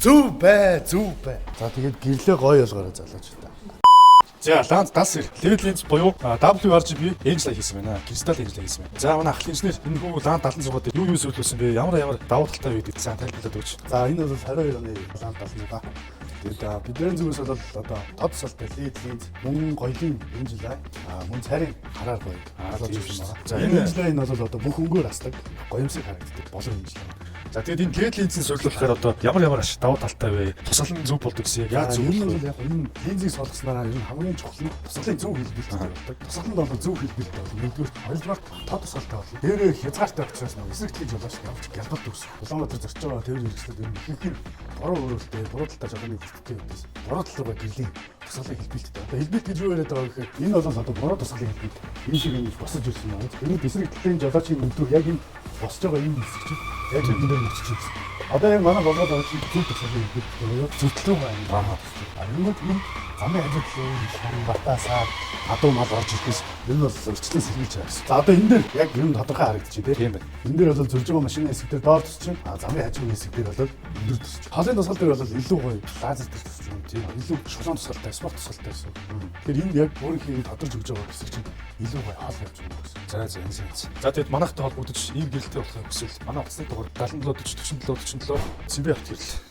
Зүв бай. За тэгээд гэрлээ гоё ялгаараа залгаж та. За ланц дас level lens буюу WRGB engine хийсэн байна. Кристалл engine хийсэн байна. За манай ахлын инженер энэ хүү ланц 76 дээр юу зөвлөсөн бэ? Ямар давуу талтай үед гэсэн тайлбарлаад өгч. За энэ бол 22 оны ланц 76. Тэгээд бидний зүгээс бол одоо тод салтай level lens мөн гоёлын engine мөн царийн хараар гоё харуулж ирсэн байна. За энэ engine бол одоо бүх өнгөөр хасдаг гоёмсыг харагддаг болон engine. За тэгээд энэ LED линзийг сурлуулахаар одоо ямар давуу талтай вэ? Тусгалан зөв болдог гэсэн яг зөв юм бол яг энэ линзийг солгосноор энэ хамгийн чухал нь тусгалын зөв хэлбэлт болдог. Тусгаланд бол зөв хэлбэлт бол нэгдүгээр хоёрдугаар тод тусгалтай бол дээрээ хязгаартай учраас нэг эсрэг тлж болооч явж гялбалт үүсэх. Улаанбаатар зорч байгаа тэр хэрэгслүүд энэ ихэнх буруу өөрөлтөө буруу талтай жолооны хэлбэлттэй байдсан. Буруу тал руугаа гэрлийн тусгалын хэлбэлттэй. Одоо хэлбэлт гэж юу яриад байгаа гэхээр энэ бол одоо буруу тусгалын хэлбэлт. Энэ шиг ингэж босож ирсэн юм. Энэ эсрэг тлын жолоочийн өдрөг яг энэ босож байгаа энэ хэсэг чинь яг энэ дээр нөтчих. Одоо яг манай болгоод байгаа чинь зөв тусгалын хэлбэлт зөвтлөө байна. Ингээд энэ замын ажил батасаа адуу мал орж ирэхээс энэ бол өрчлөө сэргийлж байгаа гэсэн. За одоо энэ дээр яг юм тодорхой харагдчих тийм байна. Энэ дээр бол зурж байгаа машины хэсэг дээр доор тусчих. Замын хажууны хэсэг дээр бол өндөр тусчих. Хоолын тусгал дээр бол илүү гоё лазер дээр тусчих юм тийм. Илүү шулуун тусгалтай, спорт тусгалтай гэсэн. Тэгэхээр энэ яг өөрийнхөө тодорж өгж байгаа хэсэг чинь илүү гоё хоол явж байгаа гэсэн. За энэ сайн. За тэгэд манайхтай холбогдож ийм гэрэлтэй болох юм эсвэл манай утасны дугаар 77 47 47 47 Цэвэ авт гэрэл.